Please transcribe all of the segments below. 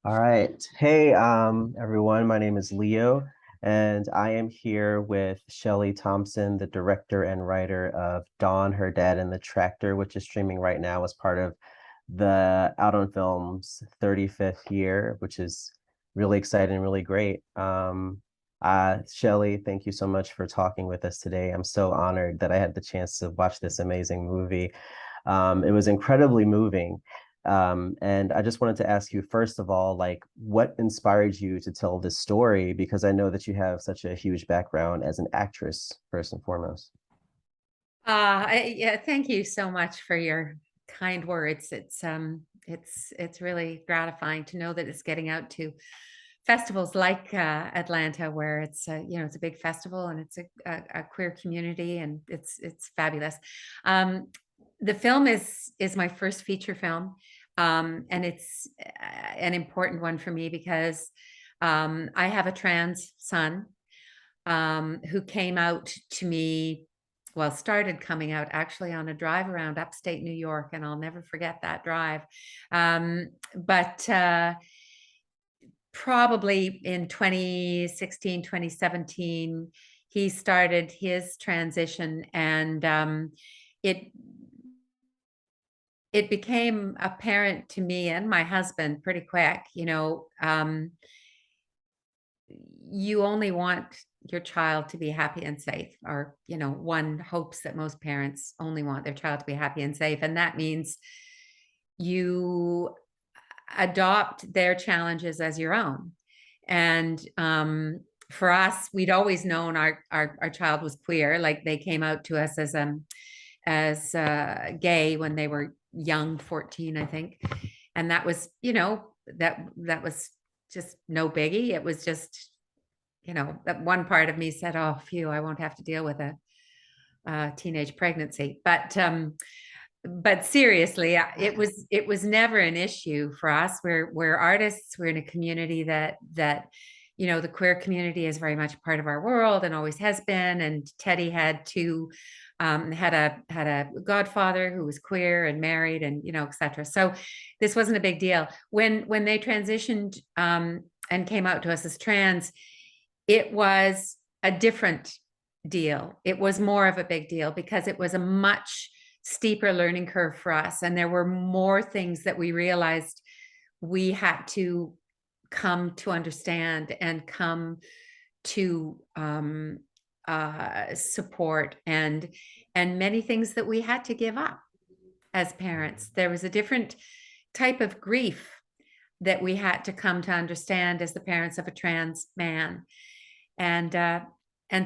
All right. Hey, everyone. My name is Leo, and I am here with Shelley Thompson, the director and writer of Dawn, Her Dad, and the Tractor, which is streaming right now as part of the Out on Film's 35th year, which is really exciting and really great. Shelley, thank you so much for talking with us today. I'm so honored that I had the chance to watch this amazing movie. It was incredibly moving. And I just wanted to ask you, first of all, like, what inspired you to tell this story? Because I know that you have such a huge background as an actress, first and foremost. Yeah, thank you so much for your kind words. It's really gratifying to know that it's getting out to festivals like Atlanta, where it's a big festival and it's a queer community, and it's fabulous. Um, the film is my first feature film, and it's an important one for me because I have a trans son who came out to me, well, started coming out actually on a drive around upstate New York, and I'll never forget that drive. But Probably in 2016, 2017, he started his transition, and it it became apparent to me and my husband pretty quick. You only want your child to be happy and safe, or one hopes that most parents only want their child to be happy and safe, and that means you adopt their challenges as your own. And for us, we'd always known our child was queer. Like, they came out to us as gay when they were young, 14, I think. And that was, that was just no biggie. It was just, that one part of me said, oh, phew, I won't have to deal with a teenage pregnancy. But seriously, it was never an issue for us. We're artists. We're in a community that the queer community is very much part of our world and always has been. And Teddy had a godfather who was queer and married, and etc. So this wasn't a big deal when they transitioned and came out to us as trans. It was a different deal. It was more of a big deal because it was a much steeper learning curve for us. And there were more things that we realized we had to come to understand and come to support, and many things that we had to give up as parents. There was a different type of grief that we had to come to understand as the parents of a trans man. And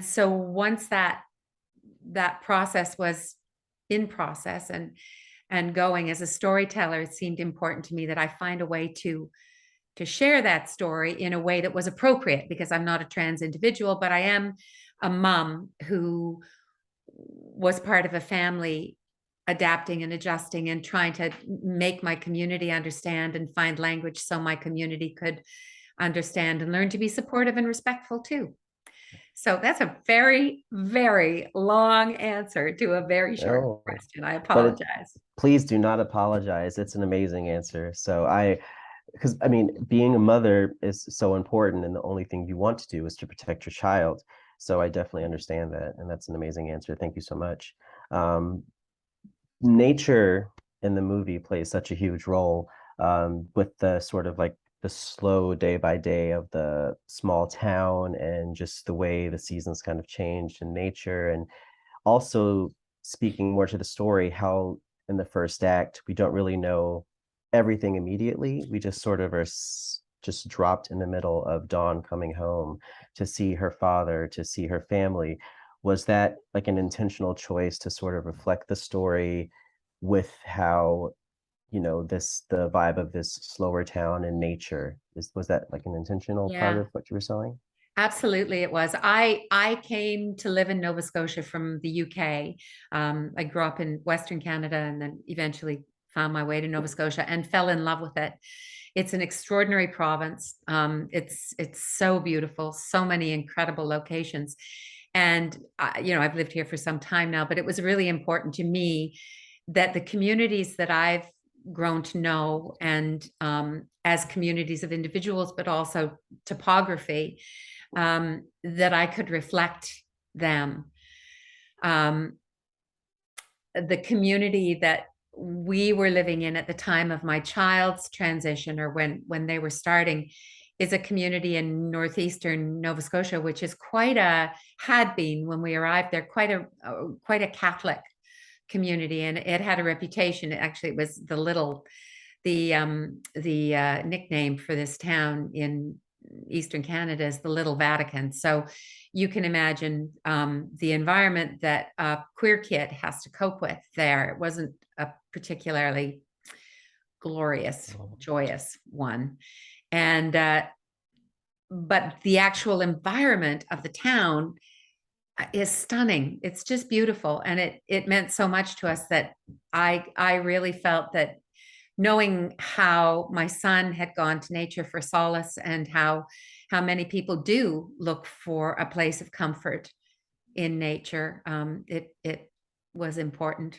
so once that process was in process and going as a storyteller, it seemed important to me that I find a way to share that story in a way that was appropriate, because I'm not a trans individual, but I am a mom who was part of a family adapting and adjusting and trying to make my community understand and find language so my community could understand and learn to be supportive and respectful too. So that's a very, very long answer to a very short Oh, question. I but it, apologize. please do not apologize. It's an amazing answer. Because I mean, being a mother is so important, and the only thing you want to do is to protect your child. So I definitely understand that, and that's an amazing answer. Thank you so much. Um, Nature in the movie plays such a huge role with the sort of like the slow day by day of the small town and just the way the seasons kind of changed in nature. And also speaking more to the story, how in the first act, we don't really know everything immediately. We just sort of are just dropped in the middle of Dawn coming home to see her father, to see her family. Was that like an intentional choice to sort of reflect the story with how, the vibe of this slower town and nature? Was that like an intentional part Yeah, of what you were selling? absolutely it was. I came to live in Nova Scotia from the UK. I grew up in Western Canada and then eventually found my way to Nova Scotia and fell in love with it. It's an extraordinary province. It's so beautiful, so many incredible locations. And I've lived here for some time now, but it was really important to me that the communities that I've grown to know, and as communities of individuals, but also topography, that I could reflect them. Um, the community that we were living in at the time of my child's transition, or when they were starting, is a community in northeastern Nova Scotia, which is had been when we arrived there, quite a Catholic community, and it had a reputation. Actually, it was the nickname for this town in Eastern Canada is the Little Vatican. So you can imagine the environment that a queer kid has to cope with there. It wasn't a particularly glorious, joyous one. And but the actual environment of the town is stunning. It's just beautiful, and it meant so much to us that I really felt that, knowing how my son had gone to nature for solace, and how many people do look for a place of comfort in nature, it was important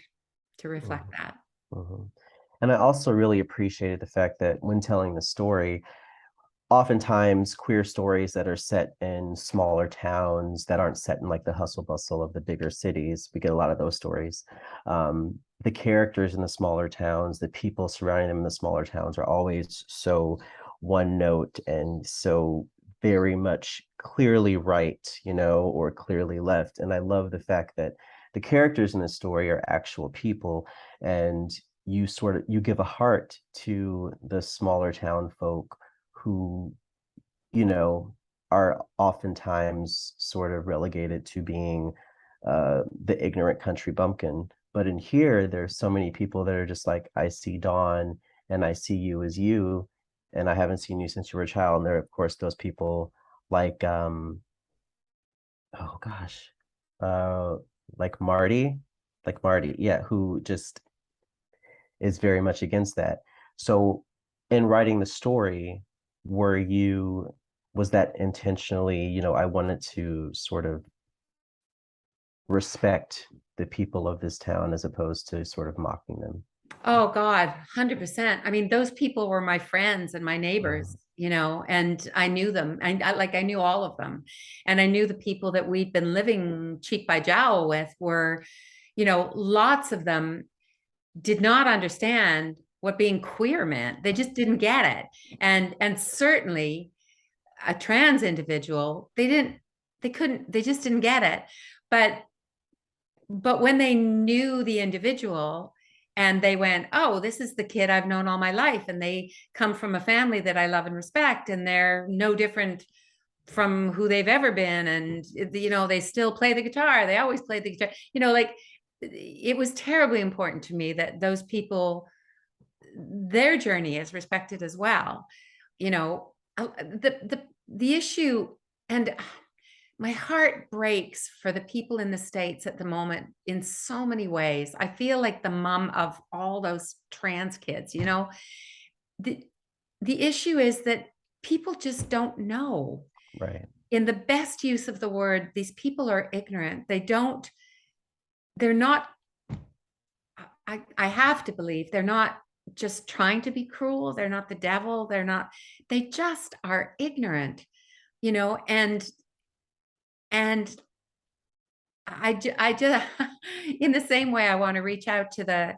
to reflect Mhm. that. Mhm. And I also really appreciated the fact that when telling the story, oftentimes queer stories that are set in smaller towns that aren't set in like the hustle bustle of the bigger cities, we get a lot of those stories. The characters in the smaller towns, the people surrounding them in the smaller towns are always so one note and so very much clearly right, or clearly left. And I love the fact that the characters in the story are actual people, and you give a heart to the smaller town folk who, you know, are oftentimes sort of relegated to being the ignorant country bumpkin. But in here, there's so many people that are just like, I see Dawn and I see you as you, and I haven't seen you since you were a child. And there are, of course, those people like, oh gosh, uh, like Marty, yeah, who just is very much against that. So in writing the story, were you was that intentionally, I wanted to sort of respect the people of this town as opposed to sort of mocking them? Oh God, 100%. I mean, those people were my friends and my neighbors, Mhm. and I knew them. And I knew all of them. And I knew the people that we'd been living cheek by jowl with were, lots of them did not understand what being queer meant. They just didn't get it. And certainly a trans individual, they just didn't get it. But when they knew the individual, and they went, oh, this is the kid I've known all my life, and they come from a family that I love and respect, and they're no different from who they've ever been, and they still play the guitar, they always played the guitar, like, it was terribly important to me that those people, their journey is respected as well. The issue, and my heart breaks for the people in the States at the moment in so many ways. I feel like the mom of all those trans kids. The the issue is that people just don't know. Right. In the best use of the word, these people are ignorant. They're not, I have to believe they're not just trying to be cruel. They're not the devil. They just are ignorant, and I just, in the same way, I want to reach out to the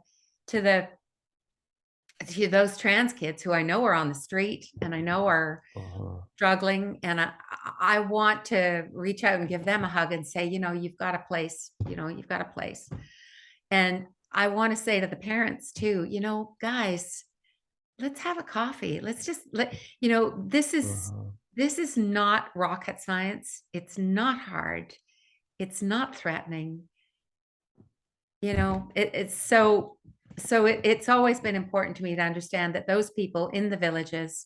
to those trans kids who I know are on the street and I know are Mhm. struggling, and I want to reach out and give them a hug and say, you've got a place, you've got a place. And I want to say to the parents too, guys, let's have a coffee. Let's just Mhm. this is not rocket science. It's not hard. It's not threatening. It's always been important to me to understand that those people in the villages,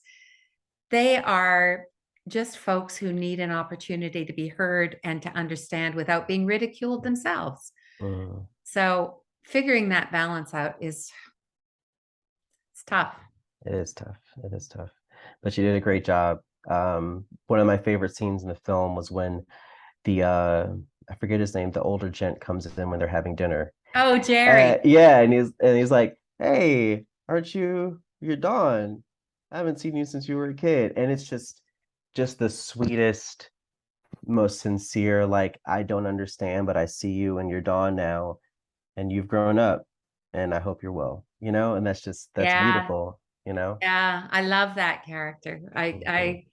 they are just folks who need an opportunity to be heard and to understand without being ridiculed themselves. Mhm. So figuring that balance out it's tough. It is tough. It is tough. But you did a great job. One of my favorite scenes in the film was when the I forget his name, the older gent comes in when they're having dinner. Oh, Jerry. Yeah, and he's like, "Hey." aren't you're Dawn? I haven't seen you since you were a kid." And it's just the sweetest, most sincere, like, I don't understand, but I see you and you're Dawn now, and you've grown up, and I hope you're well, and that's Yeah, beautiful, you know? yeah, I love that character. Mhm,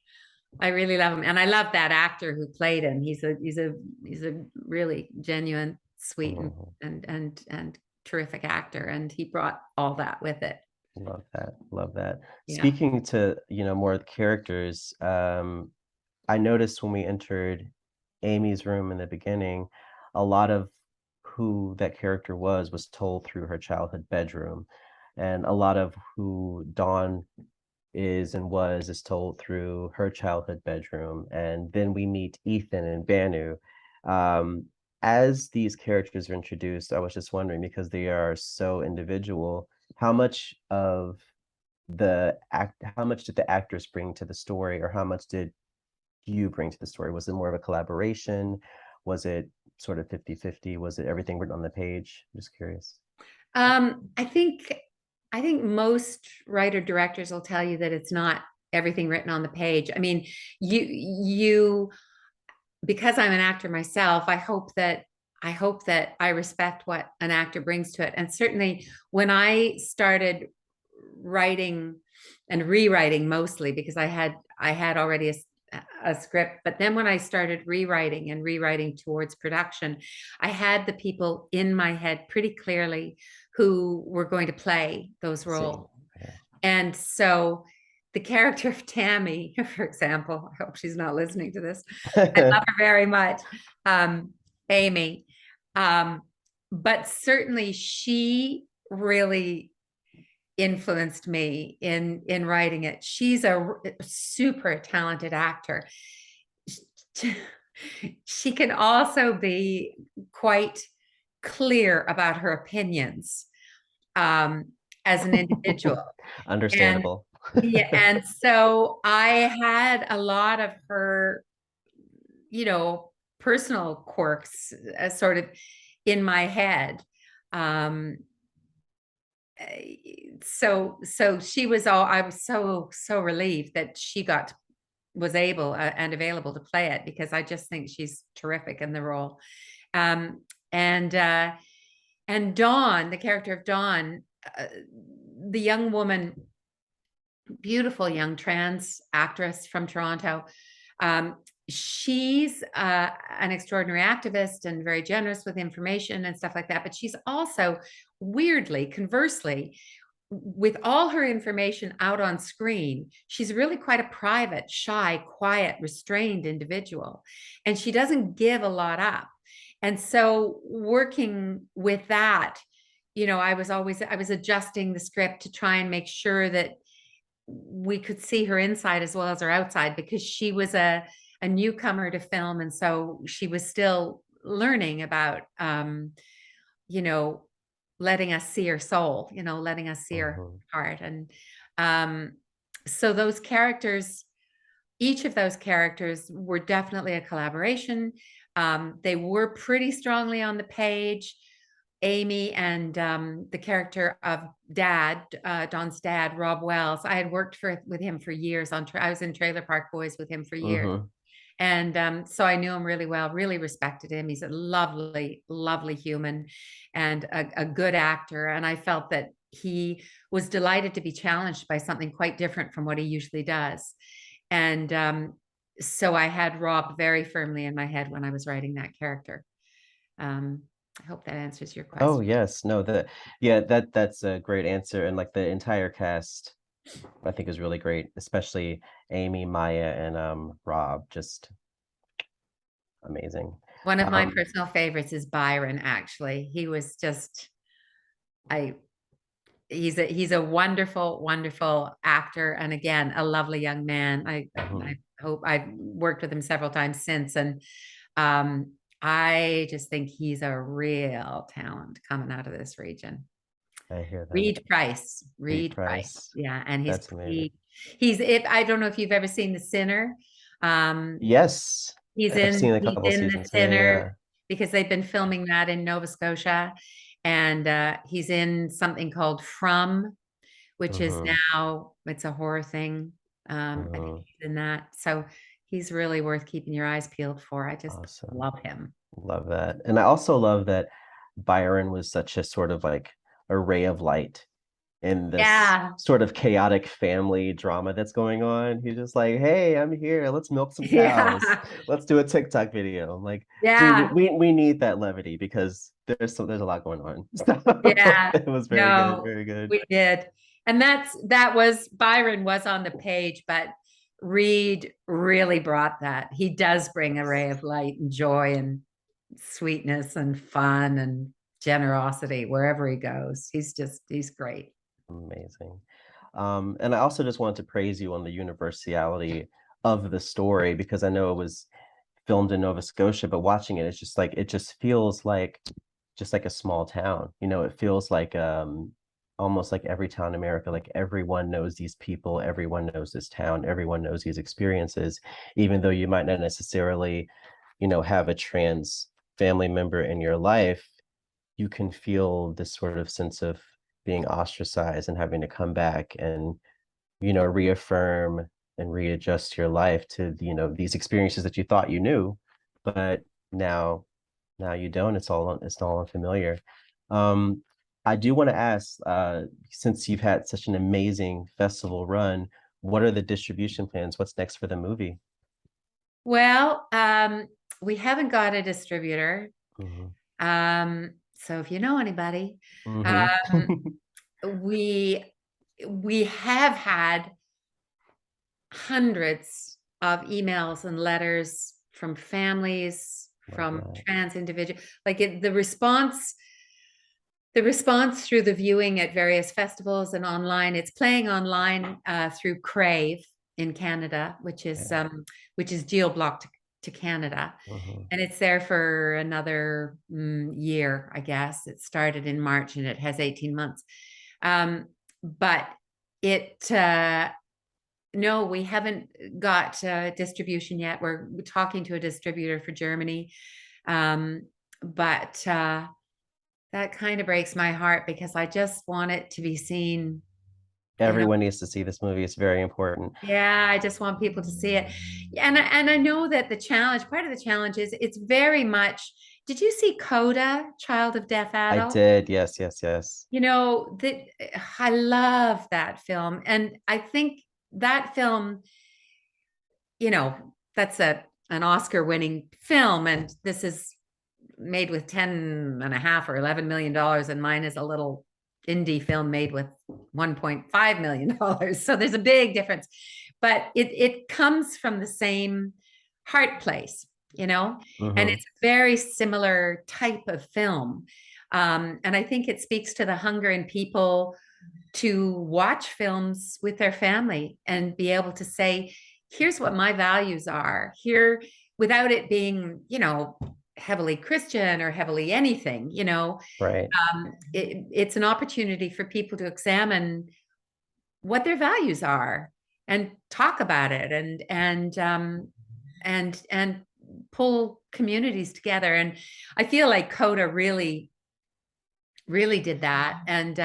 I really love him, and I love that actor who played him. He's a really genuine, sweet, mhm. and terrific actor, and he brought all that with it. Love that. Love that. Yeah. Speaking to, more of the characters, I noticed when we entered Amy's room in the beginning, a lot of who that character was told through her childhood bedroom. And a lot of who Dawn is and was is told through her childhood bedroom. And then we meet Ethan and Banu. Um, as these characters are introduced, I was just wondering, because they are so individual, how much of how much did the actors bring to the story, or how much did you bring to the story? Was it more of a collaboration? Was it sort of 50-50? Was it everything written on the page? Just curious. Um, I think I think most writer directors will tell you that it's not everything written on the page. I mean, you because I'm an actor myself, I hope that I respect what an actor brings to it. And certainly when I started writing and rewriting, mostly because I had already a script, but then when I started rewriting and rewriting towards production, I had the people in my head pretty clearly who were going to play those I see. roles. Okay. And so the character of Tammy, for example, I hope she's not listening to this. I love her very much. Um, Amy. Um, but certainly she really influenced me in writing it. She's a super talented actor. She can also be quite clear about her opinions, um, as an individual. And Understandable. yeah, and so I had a lot of her, you know, personal quirks, sort of in my head. Um, so she was all, I was so relieved that she was able, and available to play it, because I just think she's terrific in the role. Um, and and Dawn, the character of Dawn, the young woman, beautiful young trans actress from Toronto. Um, she's an extraordinary activist and very generous with information and stuff like that. But she's also, weirdly, conversely, with all her information out on screen, she's really quite a private, shy, quiet, restrained individual. And she doesn't give a lot up. And so, working with that, I was adjusting the script to try and make sure that we could see her inside as well as her outside, because she was a newcomer to film. And so she was still learning about, you know, letting us see her soul, letting us see her Mhm, heart. And um, so those characters, each of those characters were definitely a collaboration. They were pretty strongly on the page. Amy and the character of Dad, Don's dad, Rob Wells. I had worked with him for years I was in Trailer Park Boys with him for years. mhm. And so I knew him really well, really respected him. He's a lovely, lovely human and a good actor. And I felt that he was delighted to be challenged by something quite different from what he usually does. And so I had Rob very firmly in my head when I was writing that character. Um, I hope that answers your Oh, question. yes. No, yeah, that's a great answer, and, like, the entire cast, I think, is really great, especially Amy, Maya, and, Rob, just amazing. One of my Um personal favorites is Byron, actually. He was just, I he's a wonderful, wonderful actor, and again, a lovely young man. I mhm, hope I've worked with him several times since, and um, I just think he's a real talent coming out of this region. I hear that. Reed Reed Price, Price. yeah, and That's amazing. he's if I don't know if you've ever seen The Sinner. Um, Yes. I've seen a he's couple in The seasons. Yeah, Sinner yeah. because they've been filming that in Nova Scotia, and he's in something called From, which is Hmm. now it's a horror thing. I think Hmm. he's in that. So he's really worth keeping your eyes peeled for. I just Awesome. love him. Love that. And I also love that Byron was such a sort of like a ray of light in this Yeah. sort of chaotic family drama that's going on. He's just like, hey, I'm here. Let's milk some cows. Yeah. Let's do a TikTok video. I'm like, dude, we, Yeah. we, we need that levity because there's a lot going on. So Yeah. it was very good, No, very good. we did. And that was Byron was on the page, but Reed really brought that. He does bring a ray of light and joy and sweetness and fun and generosity wherever he goes. He's great. Amazing. And I also just wanted to praise you on the universality of the story because I know it was filmed in Nova Scotia, but watching it, it's just like it just like a small town. It feels like almost like every town in America, like everyone knows these people, everyone knows this town, everyone knows these experiences, even though you might not necessarily, have a trans family member in your life, you can feel this sort of sense of being ostracized and having to come back and reaffirm and readjust your life to these experiences that you thought you knew, but now you don't. It's all unfamiliar. um I do want to ask, since you've had such an amazing festival run, what are the distribution plans? What's next for the movie? Well, we haven't got a distributor. Hmm. So if you know anybody, Hmm. um, we we have had hundreds of emails and letters from families, Love from that. trans individuals. Like the response through the viewing at various festivals and online. It's playing online through Crave in Canada, Okay. which is geo-blocked to Canada, Hmm. and it's there for another year, I guess. It started in March and it has 18 months. But it no, we haven't got distribution yet. We're talking to a distributor for Germany. But that kind of breaks my heart because I just want it to be seen. And Everyone needs to see this movie. It's very important. yeah, I just want people to see it. And I know that part of the challenge is it's very much. Did you see Coda, Child of Deaf I Adult? did. Yes, yes, yes. That I love that film. And I think that film, that's an Oscar winning film. And this is made with 10 and a half or $11 million, and mine is a little indie film made with $1.5 million. So there's a big difference, but it comes from the same heart place, and Hmm. it's a very similar type of film. And I think it speaks to the hunger in people to watch films with their family and be able to say, here's what my values are here, without it being, heavily Christian or heavily anything. Right. It's an opportunity for people to examine what their values are and talk about it, and pull communities together. And I feel like Coda really did that. And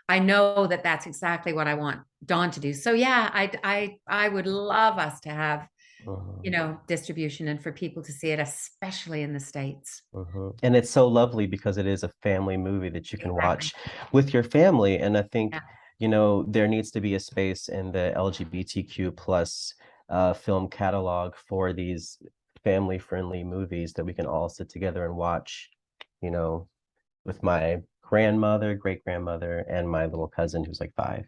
I know that that's exactly what I want Dawn to do. So yeah, I would love us to have, Hmm. distribution and for people to see it, especially in the States. Hmm. And it's so lovely because it is a family movie that you can Exactly. watch with your family. And I think, Yeah. there needs to be a space in the LGBTQ plus film catalog for these family friendly movies that we can all sit together and watch, you know, with my grandmother, great grandmother, and my little cousin who's like 5,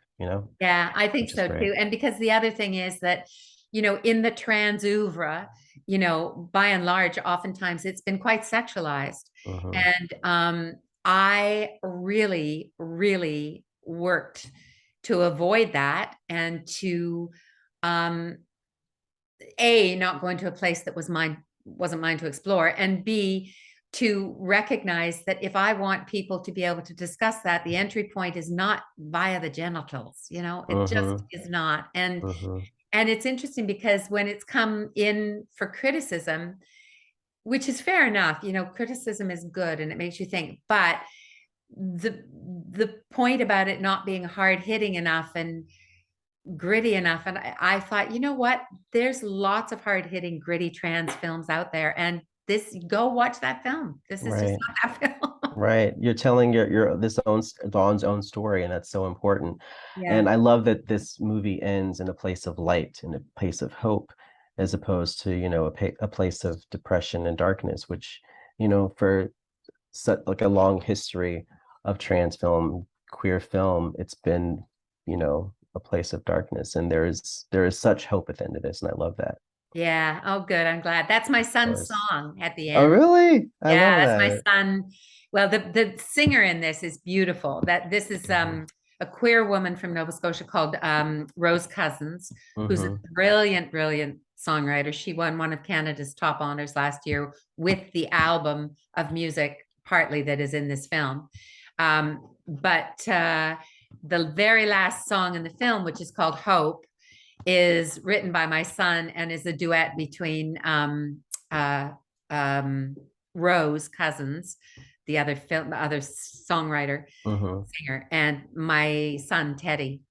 Yeah, I think which is so great. too. And because the other thing is that, in the trans oeuvre, by and large, oftentimes it's been quite sexualized. Hmm. And I really, really worked to avoid that and to um A, not go into a place that wasn't mine to explore, and B, to recognize that if I want people to be able to discuss that, the entry point is not via the genitals, it just Hmm. is not. Hmm. And it's interesting because when it's come in for criticism, which is fair enough, criticism is good and it makes you think, but the the point about it not being hard hitting enough and gritty enough. And I thought, you know what? There's lots of hard hitting, gritty trans films out there. And this, go watch that film. This is just Right. not that film. Right. You're telling your this own Dawn's own story, and that's so important. Yeah. And I love that this movie ends in a place of light, in a place of hope, as opposed to, a place of depression and darkness, which, for such like a long history of trans film, queer film, it's been, a place of darkness. And there is such hope at the end of this, and I love that, of Yeah. Oh, good. I'm glad. That's my son's course. song at the Oh, end. really? I love Yeah, that's my that. son. Well, the singer in this is beautiful. That this is Hmm. a queer woman from Nova Scotia called Rose Cousins, who's a Hmm. brilliant, brilliant songwriter. She won one of Canada's top honors last year with the album of music, partly that is in this film. But the very last song in the film, which is called Hope, is written by my son and is a duet between uh, um, Rose Cousins, the other songwriter, Hmm. singer, and my son Teddy.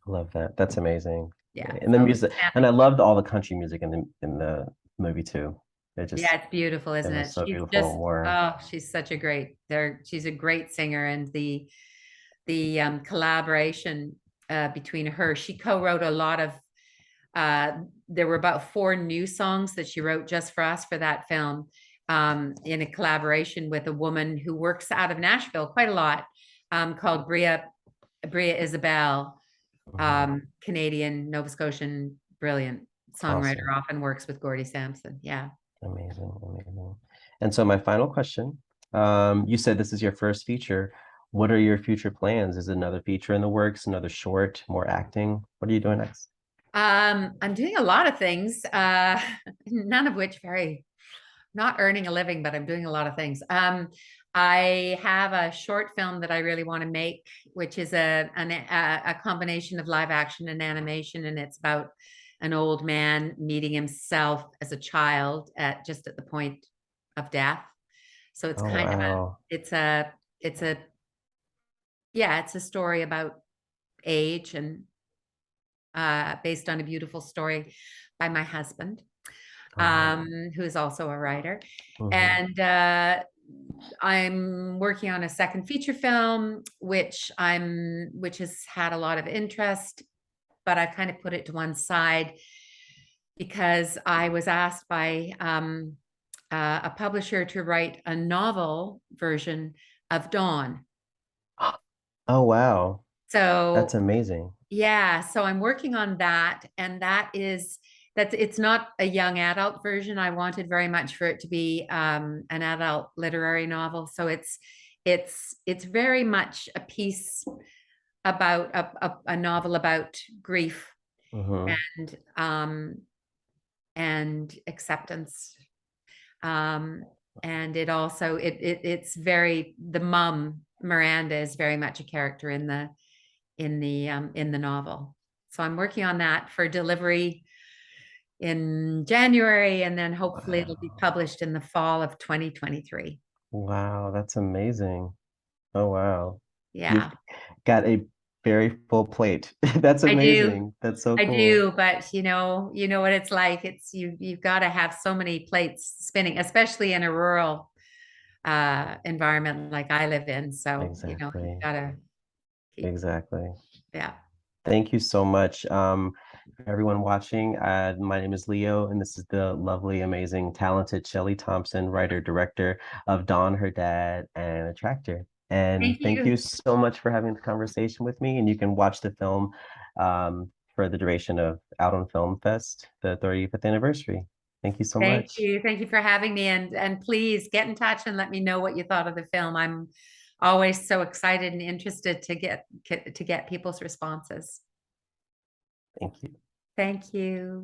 Love that. That's amazing. Yeah, And the so music, and I loved all the country music in the movie too. yeah, Just it's beautiful, it isn't was it? so She's beautiful just and warm. oh, she's such a great there. She's a great singer, and the collaboration between her, she co-wrote a lot of uh, there were about four new songs that she wrote just for us for that film, in a collaboration with a woman who works out of Nashville quite a lot, called Bria Isabel, Mhm. Canadian, Nova Scotian, brilliant songwriter, Awesome. often works with Gordie Sampson. Yeah. Amazing. Amazing. And so my final question, you said this is your first feature. What are your future plans? Is another feature in the works, another short, more acting? What are you doing next? I'm doing a lot of things, none of which very not earning a living, but I'm doing a lot of things. I have a short film that I really want to make, which is a combination of live action and animation, and it's about an old man meeting himself as a child at the point of death. So it's Oh, kind of wow. it's a yeah, it's a story about age and based on a beautiful story by my husband, Oh, who is also a writer. hmm. And I'm working on a second feature film, which has had a lot of interest, but I've kind of put it to one side because I was asked by a publisher to write a novel version of Dawn. Oh, wow. That's So amazing. yeah, so I'm working on that, and that's it's not a young adult version. I wanted very much for it to be an adult literary novel. So it's very much a piece about a novel about grief Hmm. and um, and acceptance. Um, and it also it's very the mom Miranda is very much a character in the novel. So I'm working on that for delivery in January, and then hopefully it'll be Wow. published in the fall of 2023. Wow, that's amazing. Oh, wow. You've Yeah, got a very full plate. That's I do. amazing. That's so I cool. do, but you know what it's like. It's you've got to have so many plates spinning, especially in a rural environment like I live in. So, you've Exactly. got to keep, Exactly. yeah. Thank you so much. For everyone watching, my name is Leo, and this is the lovely, amazing, talented Shelley Thompson, writer, director of Dawn, Her Dad, and Attractor. Thank And thank you. you so much for having the conversation with me. And you can watch the film for the duration of Out on Film Fest, the 35th anniversary. Thank you so Thank much. you. Thank you for having me. And please get in touch and let me know what you thought of the film. I'm always so excited and interested to get people's responses. Thank you. Thank you.